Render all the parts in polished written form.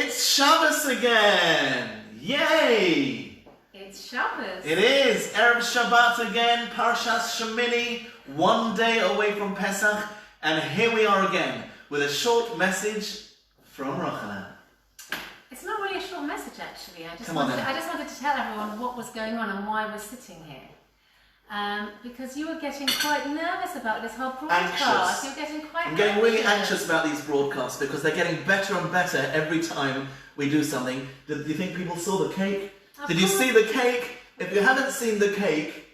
It's Shabbos again! Yay! It's Shabbos. It is! Erev Shabbat again, Parshas Shemini, one day away from Pesach, and here we are again with a short message from Rochanan. It's not really a short message actually. I just Come on wanted then. to tell everyone what was going on and why we're sitting here. Because you were getting quite nervous about this whole broadcast. Anxious. You're getting quite I'm getting really anxious about these broadcasts because they're getting better and better every time we do something. Do you think people saw the cake? Did you see the cake? If you haven't seen the cake,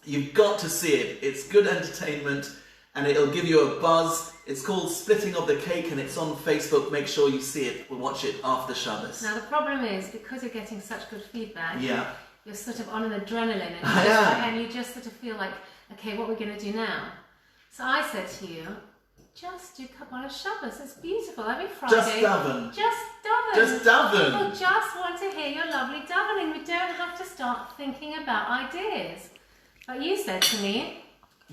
you've got to see it. It's good entertainment and it'll give you a buzz. It's called Splitting of the Cake and it's on Facebook. Make sure you see it. We'll watch it after Shabbos. Now the problem is, because you're getting such good feedback, Yeah. you're sort of on an adrenaline and you just sort of feel like, okay, what are we going to do now? So I said to you, just do Kabbalat Shabbos. It's beautiful every Friday. Just daven. Just daven. Just daven. People just want to hear your lovely davening. We don't have to start thinking about ideas. But you said to me,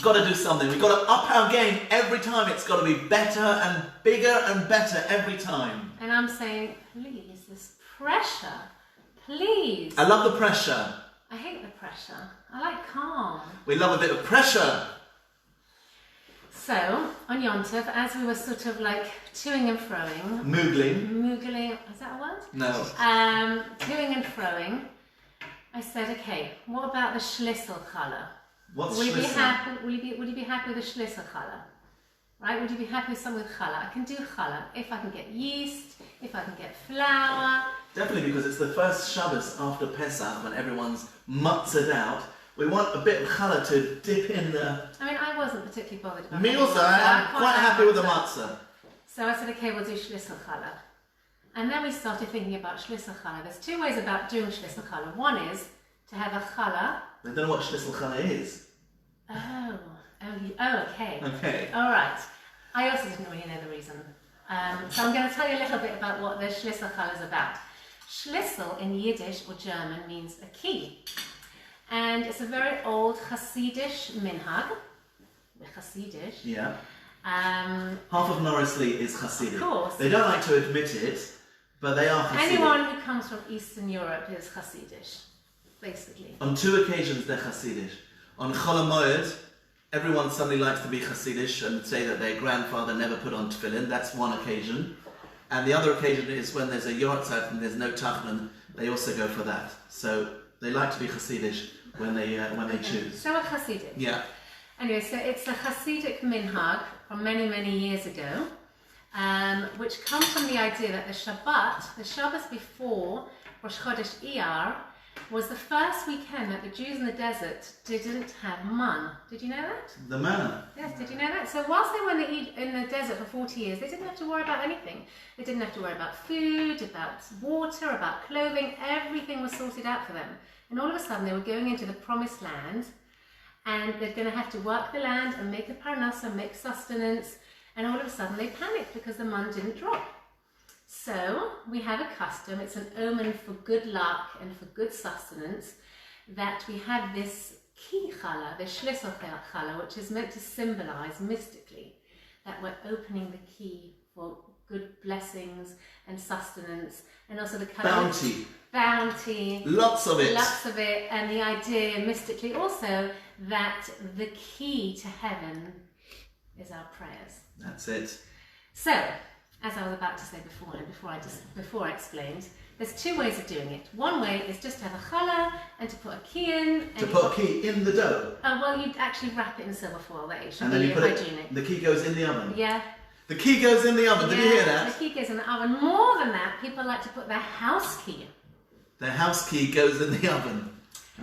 Got to do something. We've got to up our game every time. It's got to be better and bigger and better every time. and I'm saying, please, this pressure, please. I love the pressure. I hate the pressure. I like calm. We love a bit of pressure. So, on Yom Tov, as we were sort of like toing and froing, Moogling. is that a word? No. Toing and froing, I said, okay, what about the schlissel challah? What's Would you be schlissel? happy? Would you be happy with a schlissel challah? Right? Would you be happy with something with challah? I can do challah if I can get yeast, if I can get flour. Definitely, because it's the first Shabbos after Pesach when everyone's mutzered out. We want a bit of challah to dip in the I mean, I wasn't particularly bothered about meals. it, so I'm quite like happy with the matzah. matzah. So I said, okay, we'll do schlissel challah. And then we started thinking about schlissel challah. There's two ways about doing schlissel challah. One is to have a challah. I don't know what schlissel challah is. Oh, okay. Okay. All right. I also didn't really know the reason. So I'm going to tell you a little bit about what the schlissel challah is about. Schlissel in Yiddish or German means a key. And it's a very old Hasidish minhag. Hasidish. Yeah. Um, Half of Norris Lee is Hasidic. Of course. They don't like to admit it, but they are Hasidic. Anyone who comes from Eastern Europe is Hasidish, basically. On two occasions they're Hasidic. On Chol HaMoed, everyone suddenly likes to be Hasidic and say that their grandfather never put on tefillin. That's one occasion. And the other occasion is when there's a yortzeit and there's no tachman, they also go for that. So they like to be Hasidic when they choose. So a Hasidic. Yeah. Anyway, so it's a Hasidic minhag from many, many years ago, which comes from the idea that the Shabbat, the Shabbos before Rosh Chodesh Iyar, was the first weekend that the Jews in the desert didn't have man. Did you know that? The manna. Yes, did you know that? So whilst they were in the desert for 40 years, they didn't have to worry about anything. They didn't have to worry about food, about water, about clothing. Everything was sorted out for them. And all of a sudden, they were going into the promised land, and they're going to have to work the land and make a parnasa, make sustenance. And all of a sudden, they panicked because the man didn't drop. So we have a custom, it's an omen for good luck and for good sustenance, that we have this key challah, the schlissel challah, which is meant to symbolize mystically that we're opening the key for good blessings and sustenance, and also the bounty, Lots of it. And the idea mystically also that the key to heaven is our prayers. That's it. So, as I was about to say beforehand, before I explained, there's two ways of doing it. One way is just to have a challah and to put a key in. To put a key in the dough. Oh, well, you'd actually wrap it in silver foil. That should And be then you put hygienic. it, the key goes in the oven. Yeah. The key goes in the oven. Did you hear that? The key goes in the oven. More than that, people like to put their house key. The house key goes in the oven.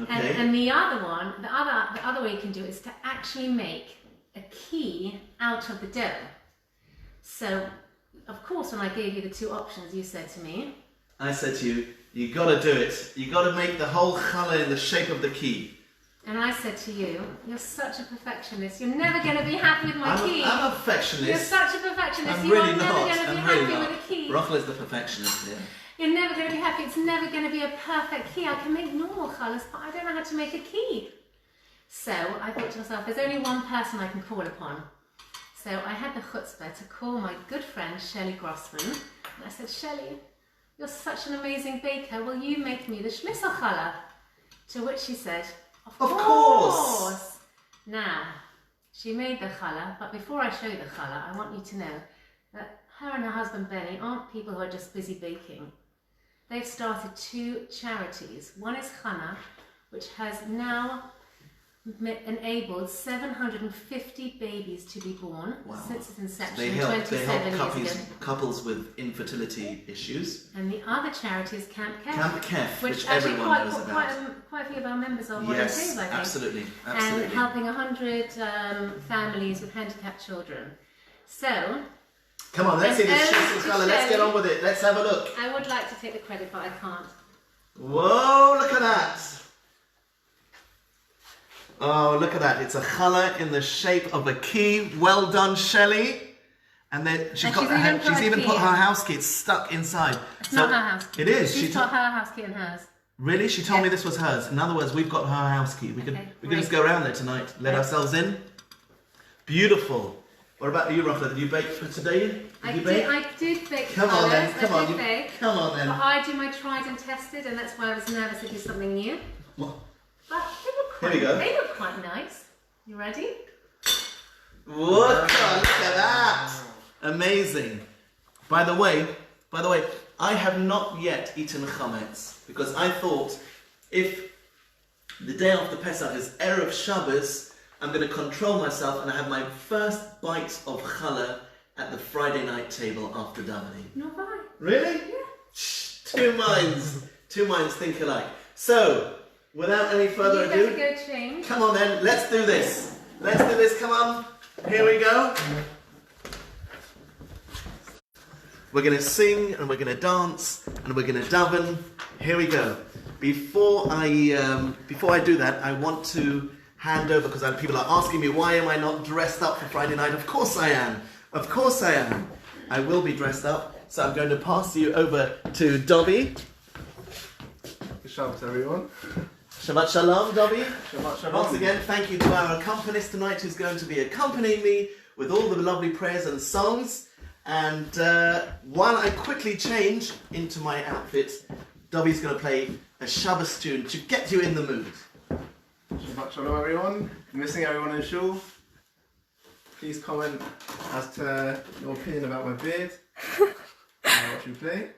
Okay. And the other one, the other way you can do it is to actually make a key out of the dough. So, of course, when I gave you the two options, you said to me, I said to you, you got to do it. You got to make the whole challah in the shape of the key. and I said to you, you're such a perfectionist. You're never going to be happy with my key. I'm a perfectionist. You're such a perfectionist. I'm You really are not. never going to be I'm happy really not. with a key. Rachel is the perfectionist here. You're never going to be happy. It's never going to be a perfect key. I can make normal colours, but I don't know how to make a key. So I thought to myself, there's only one person I can call upon. So I had the chutzpah to call my good friend Shelley Grossman. And I said, Shelley, you're such an amazing baker. Will you make me the shmisa challah? To which she said, of course. Now, she made the challah, but before I show you the challah, I want you to know that her and her husband Benny aren't people who are just busy baking. They've started 2 charities. One is Chana, which has now enabled 750 babies to be born since its inception They 27 help years ago. couples with infertility issues. And the other charity is Camp Kef. Camp Kef, which actually everyone knows about. Quite a few of our members are volunteers, Yes, I think. absolutely. And helping 100 families with handicapped children. So, come on, let's see this shmisa challah. Let's get on with it. Let's have a look. I would like to take the credit, but I can't. Whoa, look at that. Oh, look at that. It's a challah in the shape of a key. Well done, Shelley. And then she's even put her house key. It's stuck inside. It's not her house key. It is. She's put her house key in hers. Really? She told me this was hers. In other words, we've got her house key. We could just go around there tonight. Let ourselves in. Beautiful. What about you, Rachel? Did you bake for today? I did bake. Come on then. Come on then. But I do my tried and tested, and that's why I was nervous to do something new. What? But they look quite nice. You ready? Look at that! Amazing. By the way, I have not yet eaten chametz because I thought if the day after Pesach is Erev Shabbos, I'm going to control myself and I have my first bite of challah at the Friday night table after davening. Not bad. Really? Yeah. Two minds think alike. So, without any further ado, better go change. Come on then, let's do this. Come on. Here we go. We're going to sing and we're going to dance and we're going to daven. Here we go. Before I do that, I want to hand over because people are asking me why am I not dressed up for Friday night. Of course I am. I will be dressed up. So I'm going to pass you over to Dobby. Shabbat everyone. Shabbat shalom, Dobby. Shabbat shalom. Once again, thank you to our accompanist tonight who's going to be accompanying me with all the lovely prayers and songs. And while I quickly change into my outfit, Dobby's going to play a Shabbos tune to get you in the mood. Shabbat shalom everyone. Missing everyone in shul. Please comment as to your opinion about my beard. What you play.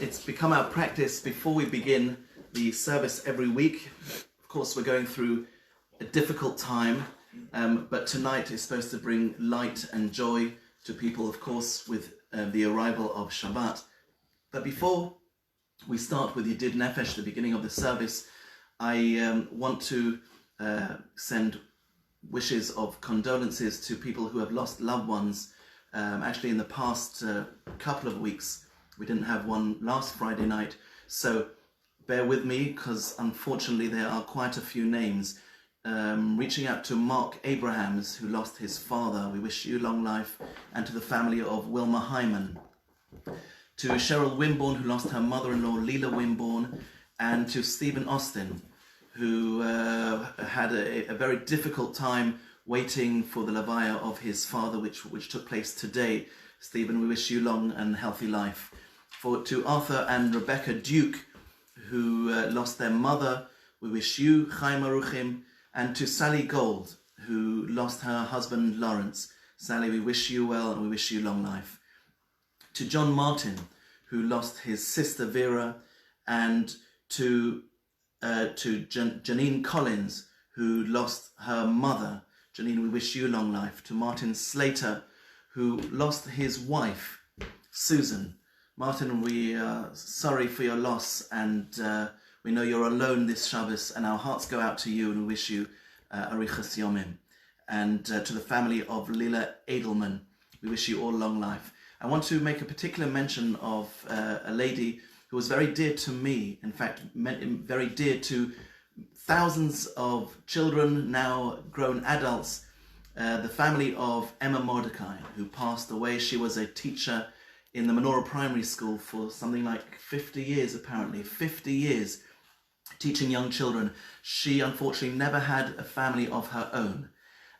It's become our practice before we begin the service every week. Of course, we're going through a difficult time, but tonight is supposed to bring light and joy to people, of course, with the arrival of Shabbat. But before we start with Yedid Nefesh, the beginning of the service, I want to send wishes of condolences to people who have lost loved ones. Actually, in the past couple of weeks, we didn't have one last Friday night, so bear with me because unfortunately there are quite a few names. Reaching out to Mark Abrahams, who lost his father, we wish you long life, and to the family of Wilma Hyman. To Cheryl Wimborne, who lost her mother-in-law Leela Wimborne, and to Stephen Austin, who had a very difficult time waiting for the Levaya of his father, which took place today. Stephen, we wish you long and healthy life. To Arthur and Rebecca Duke, who lost their mother, we wish you Chaim Aruchim. And to Sally Gold, who lost her husband Lawrence, Sally, we wish you well and we wish you long life. To John Martin, who lost his sister Vera, and to Janine Collins, who lost her mother. Janine, we wish you long life. To Martin Slater, who lost his wife, Susan. Martin, we are sorry for your loss, and we know you're alone this Shabbos, and our hearts go out to you, and we wish you Arichas Yomim. And to the family of Lila Edelman, we wish you all long life. I want to make a particular mention of a lady who was very dear to me, in fact, very dear to thousands of children, now grown adults, the family of Emma Mordecai, who passed away. She was a teacher in the Menorah Primary School for something like 50 years, apparently, 50 years, teaching young children. She unfortunately never had a family of her own,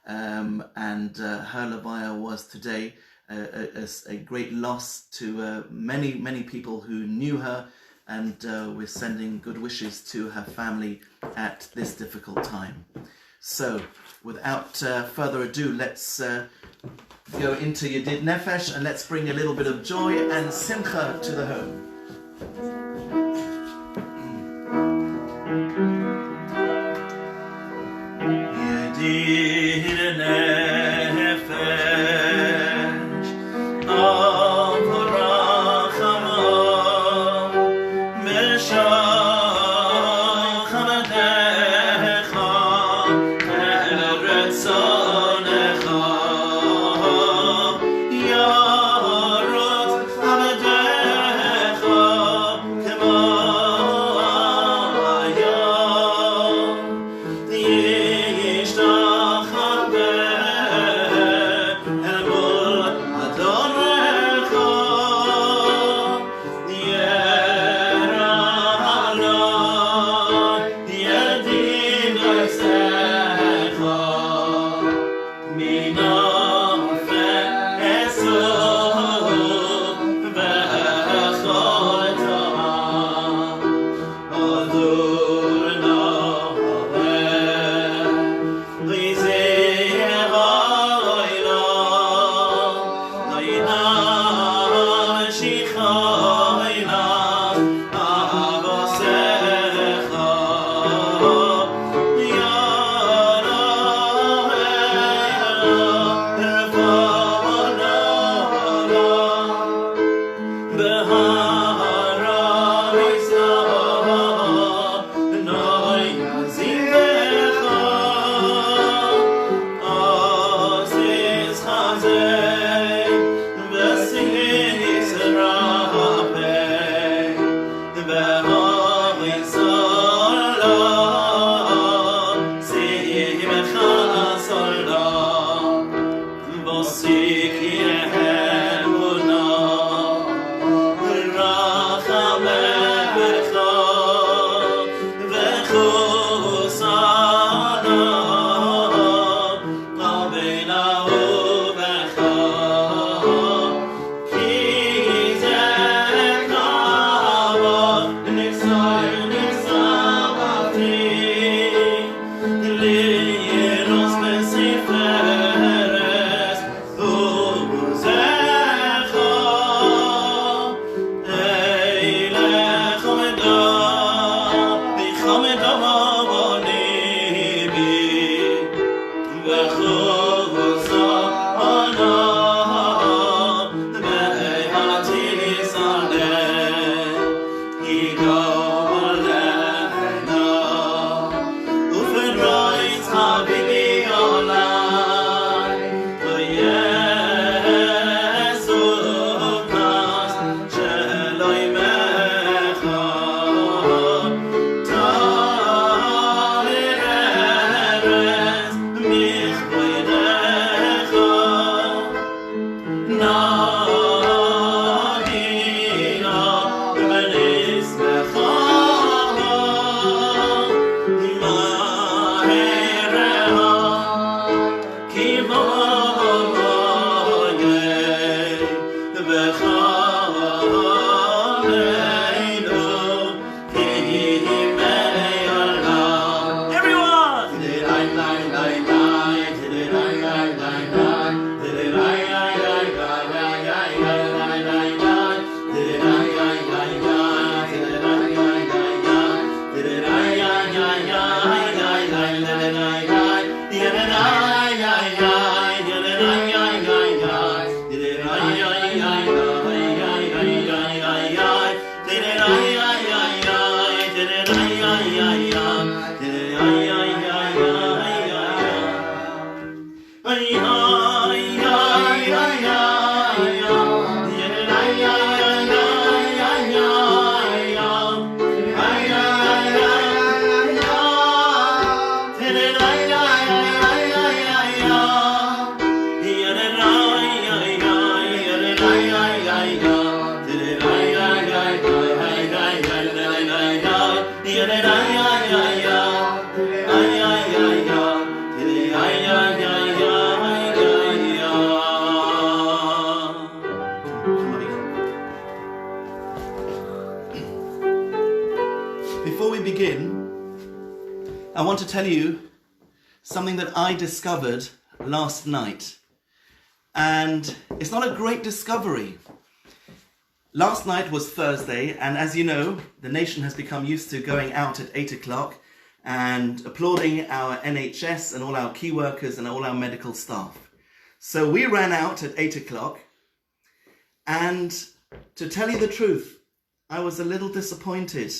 and her levaya was today a great loss to many people who knew her, and we're sending good wishes to her family at this difficult time. So, without further ado, let's go into Yedid Nefesh, and let's bring a little bit of joy and simcha to the home. Yedid Nefesh. Before we begin, I want to tell you something that I discovered last night. And it's not a great discovery. Last night was Thursday, and as you know, the nation has become used to going out at 8 o'clock and applauding our NHS and all our key workers and all our medical staff. So we ran out at 8 o'clock, and to tell you the truth, I was a little disappointed.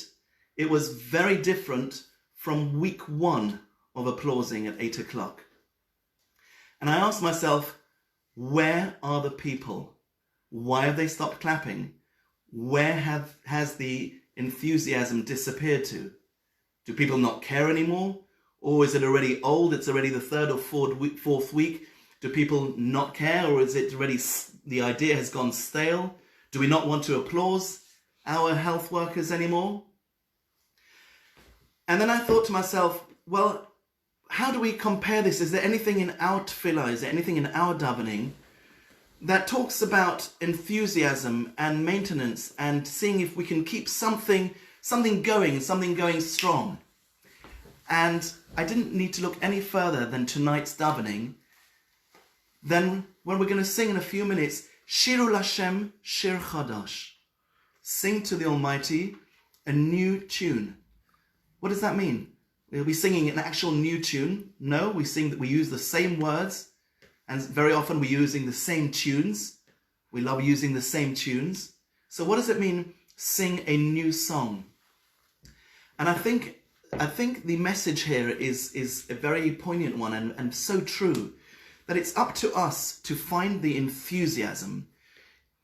It was very different from week one of applauding at 8 o'clock. And I asked myself, where are the people? Why have they stopped clapping? Where has the enthusiasm disappeared to? Do people not care anymore? Or is it already old? It's already the third or fourth week. Do people not care? Or is it already, the idea has gone stale? Do we not want to applaud our health workers anymore? And then I thought to myself, well, how do we compare this? Is there anything in our tefillah, is there anything in our davening that talks about enthusiasm and maintenance and seeing if we can keep something going strong? And I didn't need to look any further than tonight's davening. Then when we're going to sing in a few minutes, Shiru Lashem Shir Chadash. Sing to the Almighty a new tune. What does that mean? Are we singing an actual new tune? No, we use the same words, and very often we're using the same tunes. We love using the same tunes. So what does it mean, sing a new song? And I think the message here is a very poignant one and so true, that it's up to us to find the enthusiasm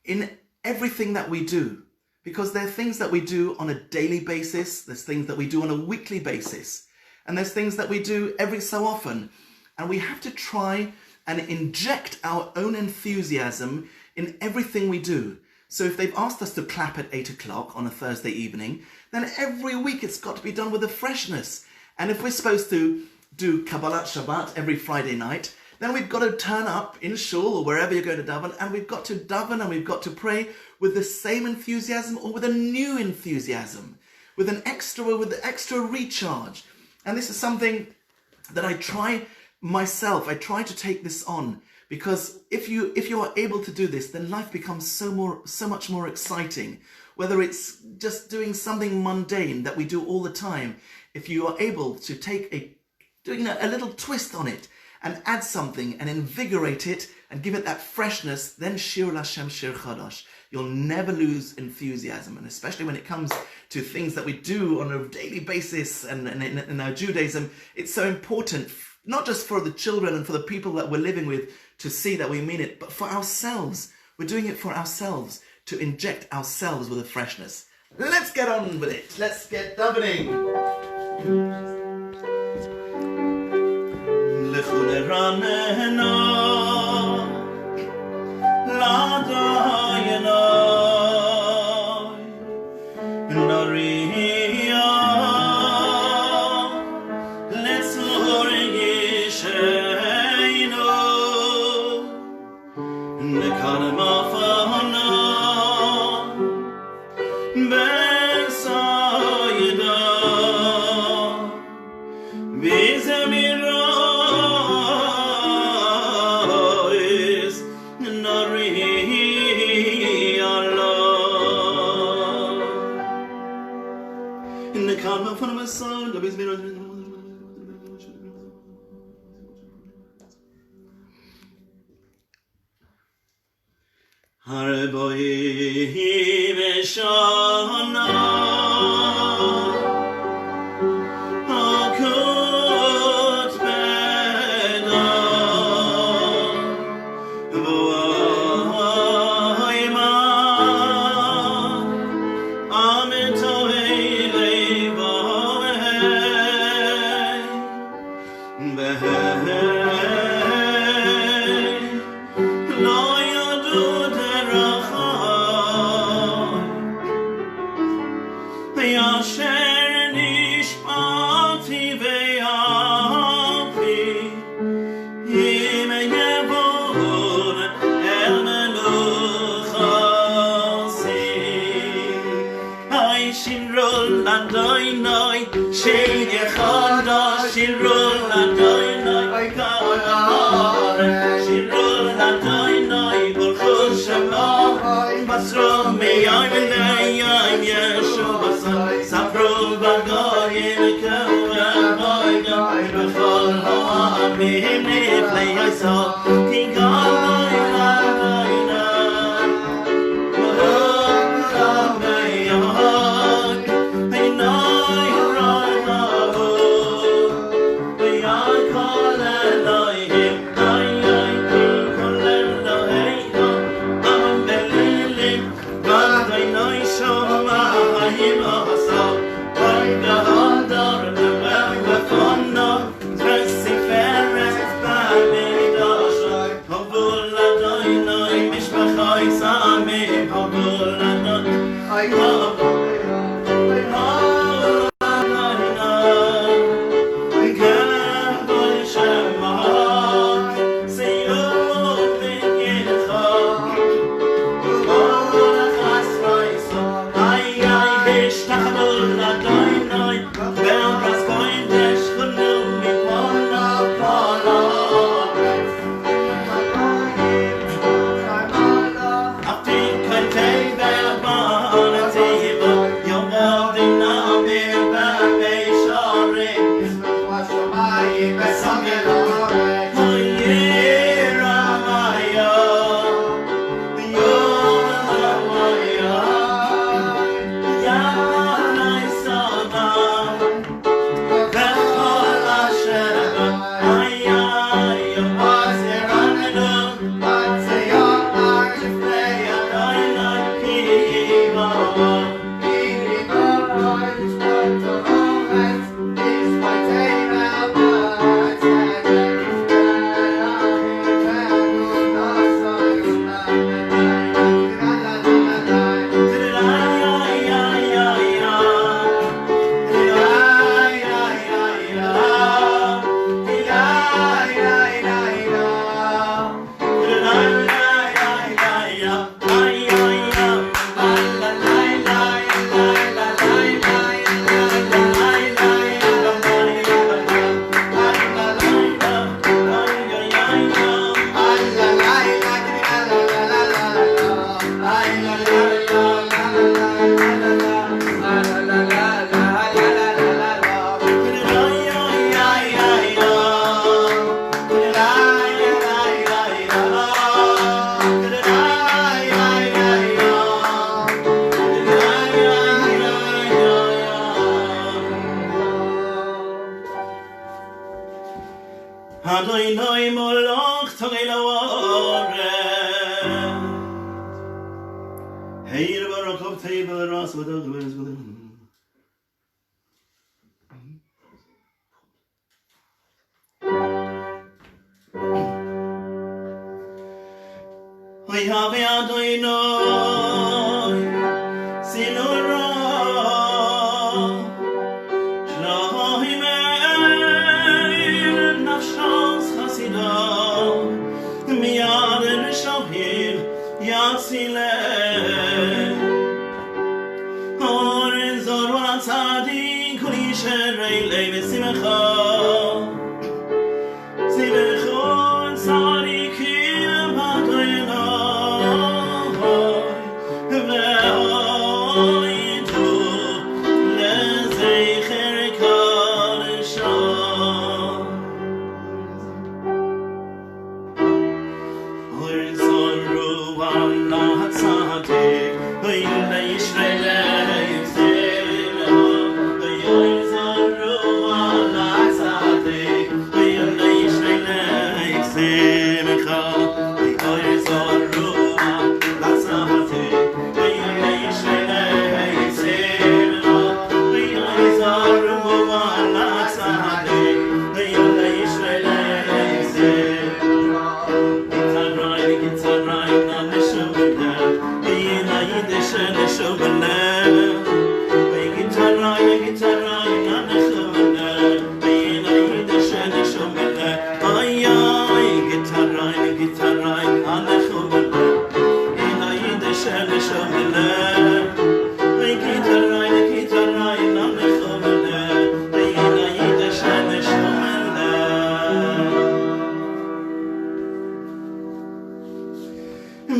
in everything that we do. Because there are things that we do on a daily basis, there's things that we do on a weekly basis, and there's things that we do every so often. And we have to try and inject our own enthusiasm in everything we do. So if they've asked us to clap at 8 o'clock on a Thursday evening, then every week it's got to be done with a freshness. And if we're supposed to do Kabbalat Shabbat every Friday night, then we've got to turn up in shul or wherever you're going to daven, and we've got to daven and we've got to pray with the same enthusiasm or with a new enthusiasm, with the extra recharge. And this is something that I try myself. I try to take this on, because if you are able to do this, then life becomes so much more exciting. Whether it's just doing something mundane that we do all the time, if you are able to take doing a little twist on it and add something and invigorate it and give it that freshness, then Shir Lashem Shir Chadash. You'll never lose enthusiasm, and especially when it comes to things that we do on a daily basis and in our Judaism, it's so important, not just for the children and for the people that we're living with to see that we mean it, but for ourselves. We're doing it for ourselves, to inject ourselves with a freshness. Let's get on with it. Let's get davening.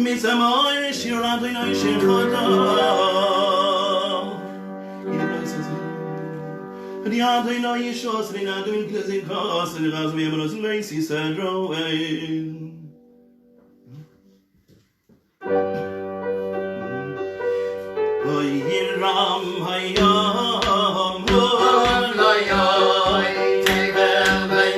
Misamoy Shirati no Shirkoto. The other no Yishos, the other in Closing Cost, and the last we have a lazy said, away. Ram Hayam, take them, they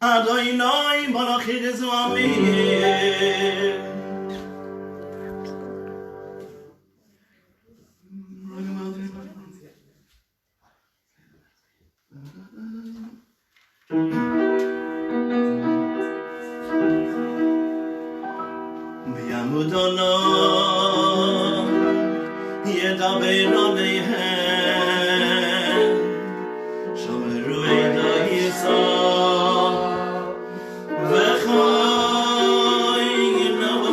Adonai Malachid Zwami. Biamudana Yedaber Alehem Shomeru Eda Yisah V'choy Yinav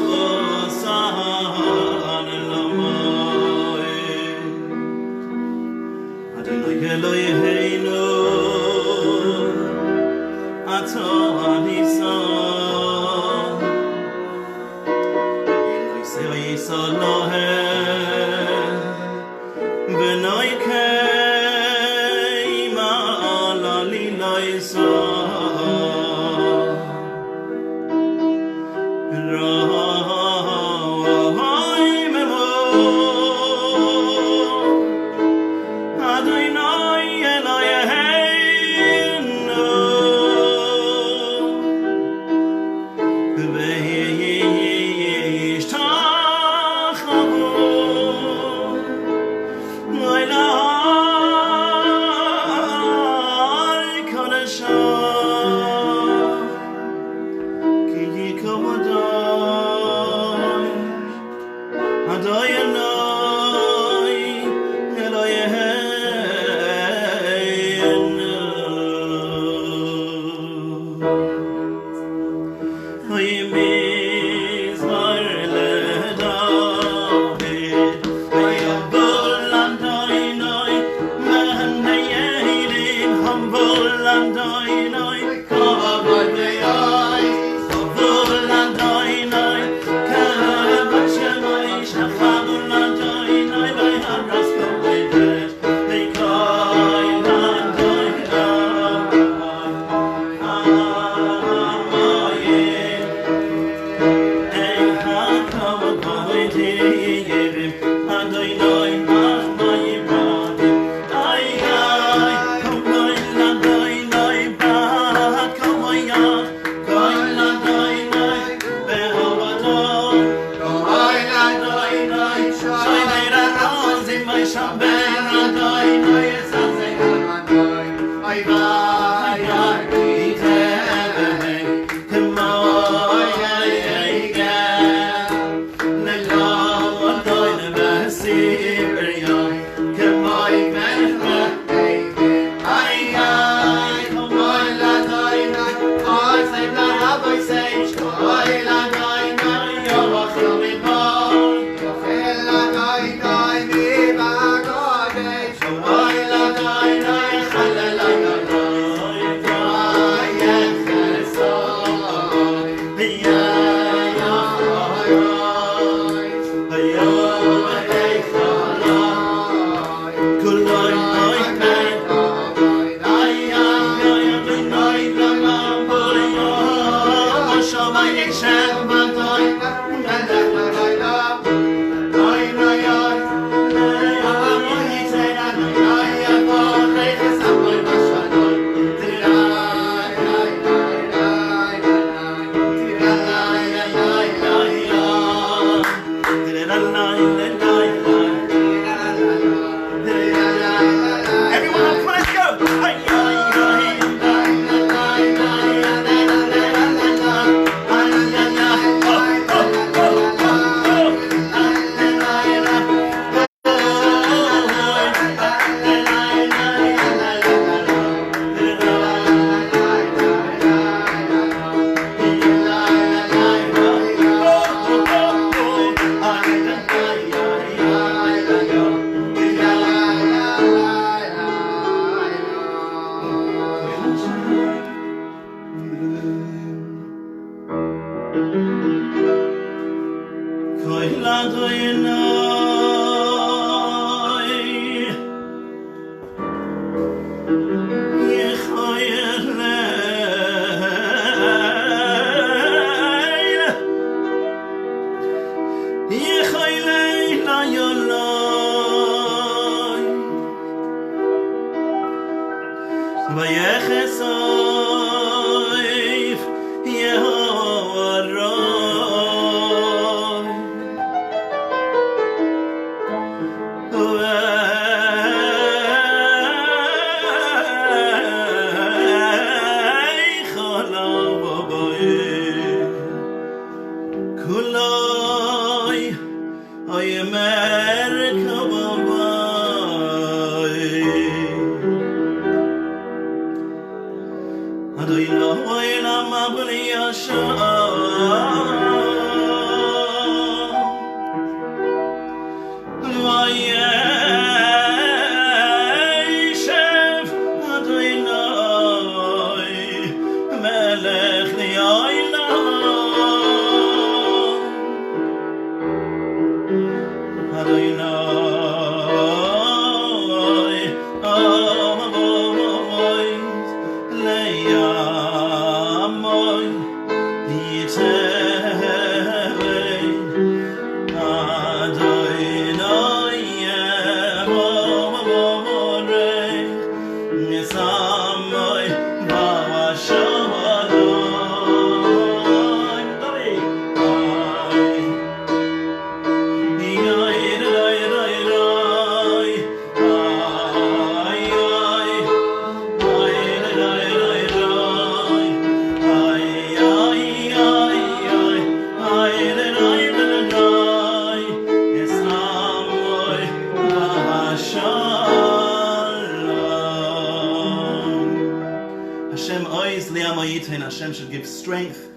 Hashem should give strength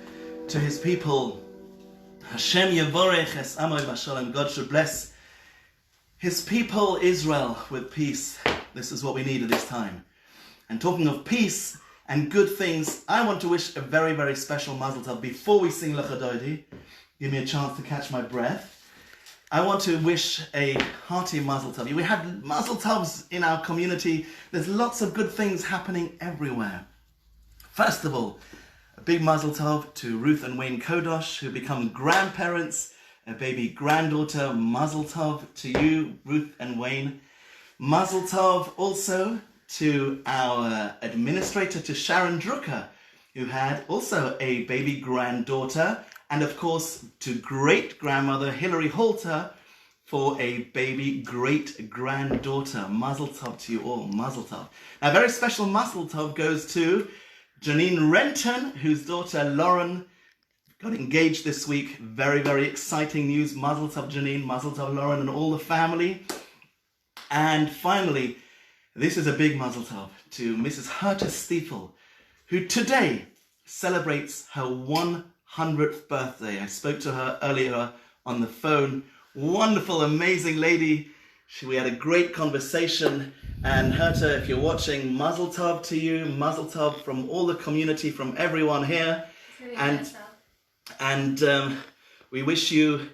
to his people. Hashem Yevorech es Amo Bashalom. God should bless his people Israel with peace. This is what we need at this time. And talking of peace and good things, I want to wish a very, very special Mazel Tov. Before we sing L'Chadodi, give me a chance to catch my breath. I want to wish a hearty Mazel Tov. We have Mazel Tovs in our community. There's lots of good things happening everywhere. First of all, a big Mazel Tov to Ruth and Wayne Kodosh, who become grandparents, a baby granddaughter. Mazel Tov to you, Ruth and Wayne. Mazel Tov also to our administrator, to Sharon Drucker, who had also a baby granddaughter. And of course, to great-grandmother Hilary Halter for a baby great-granddaughter. Mazel Tov to you all, Mazel Tov. A very special Mazel Tov goes to Janine Renton, whose daughter Lauren got engaged this week. Very, very exciting news. Mazel Tov Janine, Mazel Tov Lauren and all the family. And finally, this is a big Mazel Tov to Mrs. Herta Stiefel, who today celebrates her 100th birthday. I spoke to her earlier on the phone. Wonderful, amazing lady. We had a great conversation. And Herta, if you're watching, Mazel Tov to you, Mazel Tov from all the community, from everyone here. And we wish you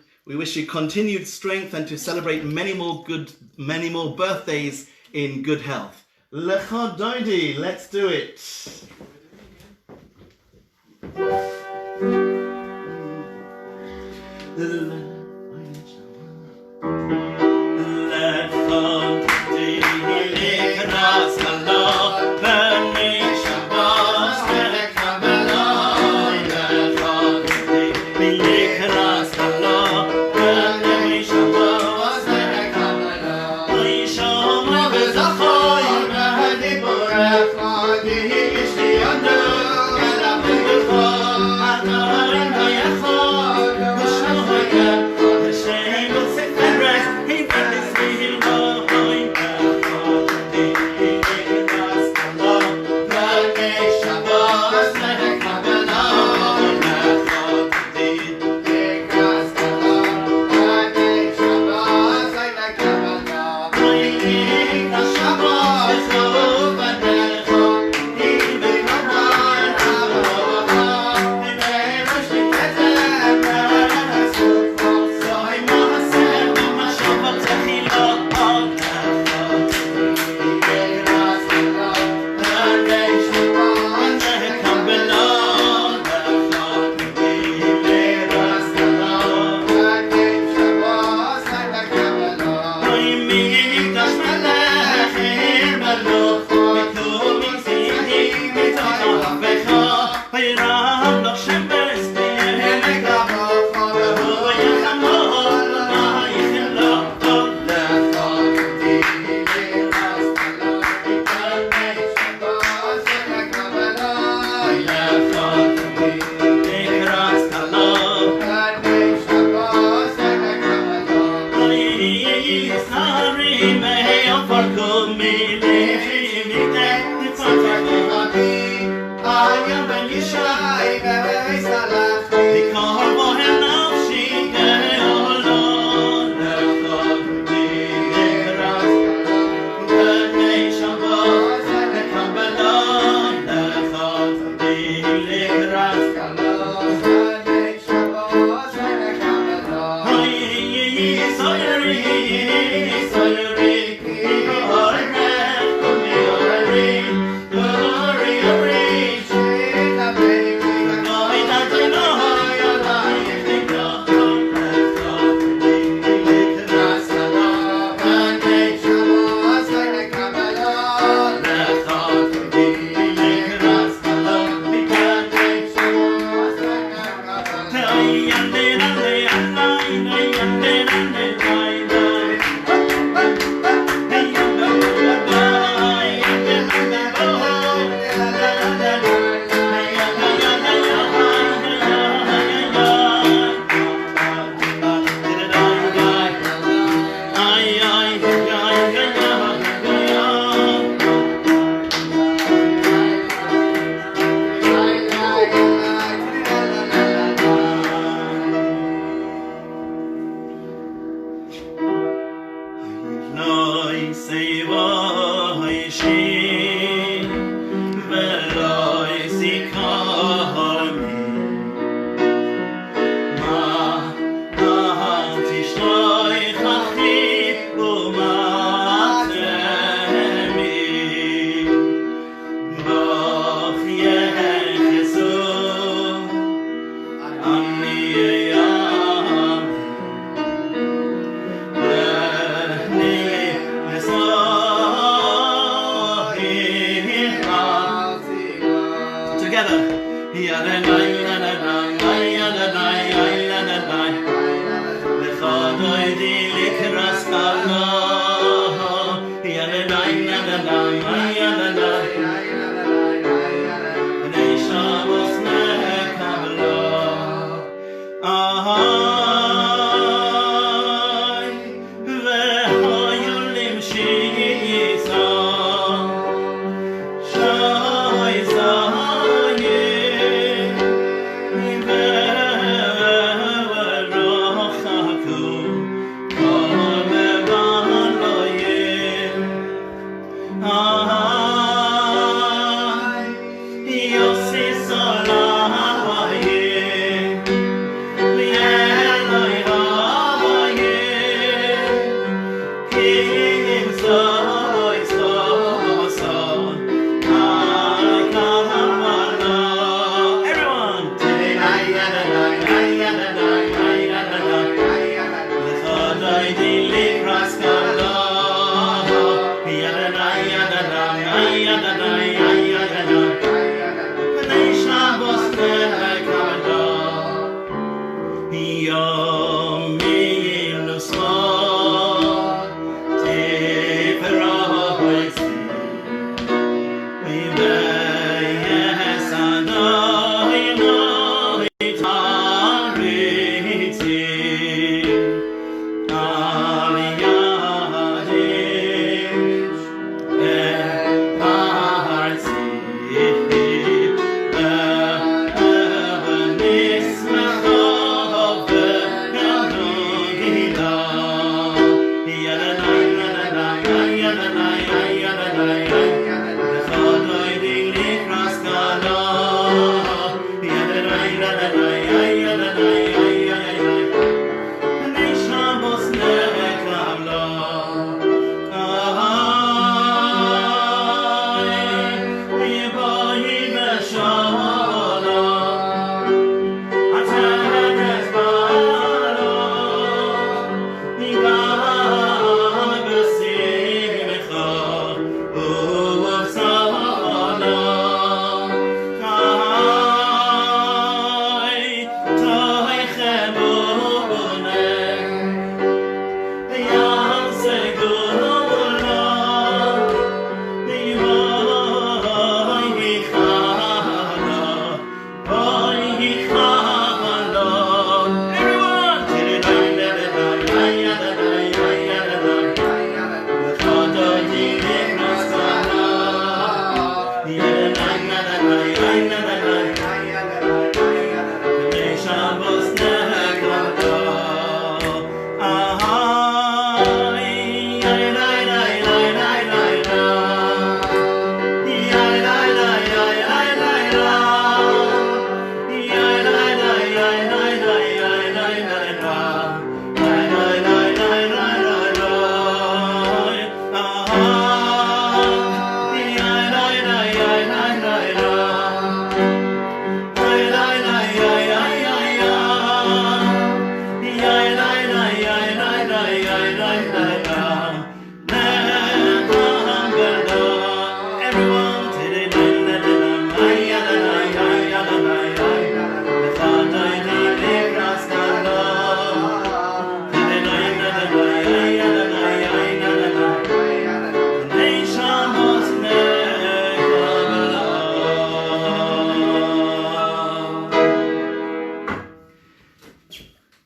continued strength and to celebrate many more birthdays in good health. Lecha Doidi, let's do it.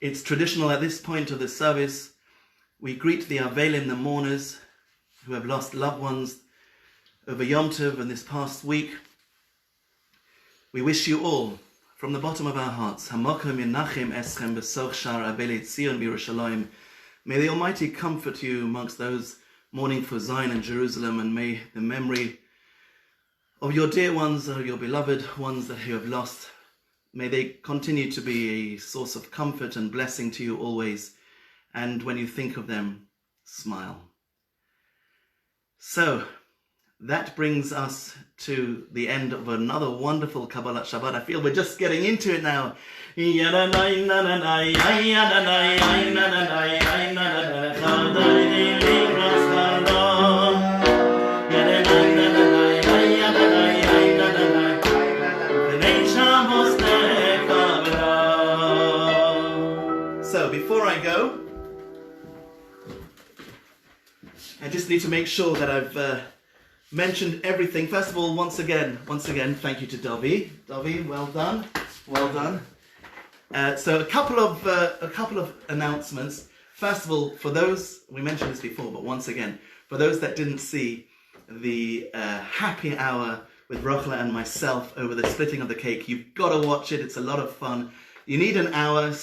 It's traditional at this point of the service. We greet the Avelim, the mourners who have lost loved ones over Yom Tov and this past week. We wish you all, from the bottom of our hearts, Hamokim Yenachim Eschem B'soch Shar Aveli Tzion B'Yerushalayim. May the Almighty comfort you amongst those mourning for Zion and Jerusalem, and may the memory of your dear ones, or your beloved ones that you have lost, may they continue to be a source of comfort and blessing to you always. And when you think of them, smile. So, that brings us to the end of another wonderful Kabbalat Shabbat. I feel we're just getting into it now. So, before I go, I just need to make sure that I've mentioned everything. First of all, once again, thank you to Dovi. Dovi, well done. So a couple of announcements. First of all, for those, we mentioned this before, but once again, for those that didn't see the happy hour with Rochla and myself over the splitting of the cake, you've got to watch it. It's a lot of fun. You need an hour,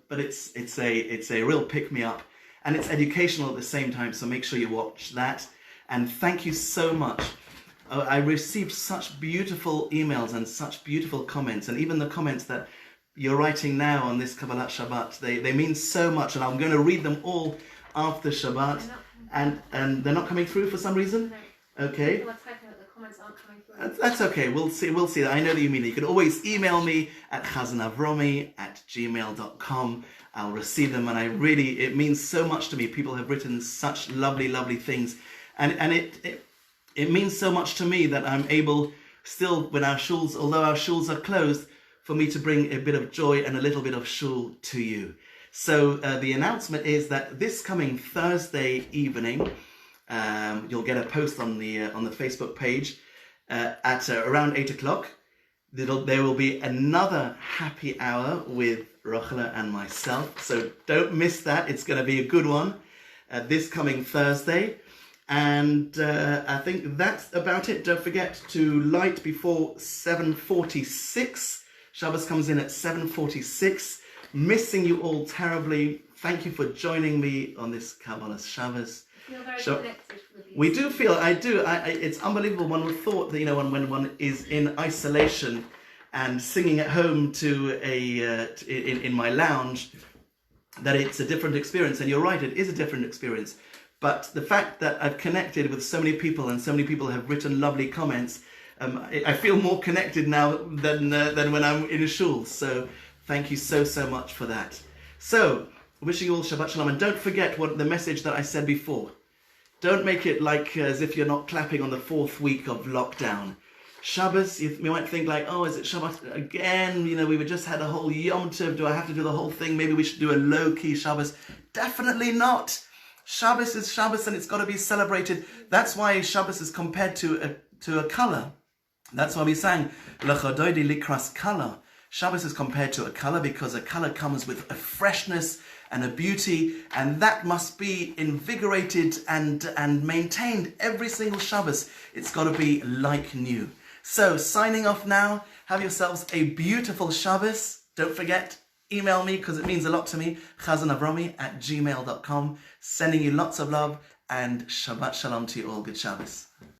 but it's a real pick me up. And it's educational at the same time, so make sure you watch that. And thank you so much. I received such beautiful emails and such beautiful comments, and even the comments that you're writing now on this Kabbalat Shabbat, they mean so much, and I'm going to read them all after Shabbat. And they're not coming through for some reason? No. Okay. Well, it's hoping that the comments aren't coming through. That's okay. We'll see that. I know that you mean it. You can always email me at chazanavromi@gmail.com. I'll receive them, and it means so much to me. People have written such lovely, lovely things. And it means so much to me that I'm able still, when although our shuls are closed, for me to bring a bit of joy and a little bit of shul to you. So the announcement is that this coming Thursday evening, you'll get a post on the Facebook page at around 8 o'clock. There will be another happy hour with Rochla and myself. So don't miss that. It's going to be a good one this coming Thursday. And I think that's about it. Don't forget to light before 7:46. Shabbos comes in at 7:46. Missing you all terribly. Thank you for joining me on this Kabbalah Shabbos. I feel very connected with you. We do feel, it's unbelievable. One would have thought that, when one is in isolation and singing at home to in my lounge, that it's a different experience. And you're right, it is a different experience. But the fact that I've connected with so many people and so many people have written lovely comments, I feel more connected now than when I'm in a shul. So thank you so much for that. So wishing you all Shabbat Shalom, and don't forget the message that I said before. Don't make it like as if you're not clapping on the 4th week of lockdown. Shabbos, you might think like, oh, is it Shabbat again? We just had a whole Yom Tov. Do I have to do the whole thing? Maybe we should do a low-key Shabbos. Definitely not. Shabbos is Shabbos, and it's got to be celebrated. That's why Shabbos is compared to a color. That's why we sang L'chadoidi likras color. Shabbos is compared to a color because a color comes with a freshness and a beauty, and that must be invigorated and maintained every single Shabbos. It's got to be like new. So signing off now. Have yourselves a beautiful Shabbos. Don't forget, email me because it means a lot to me. chazanavromi@gmail.com. Sending you lots of love, and Shabbat Shalom to you all. Good Shabbos.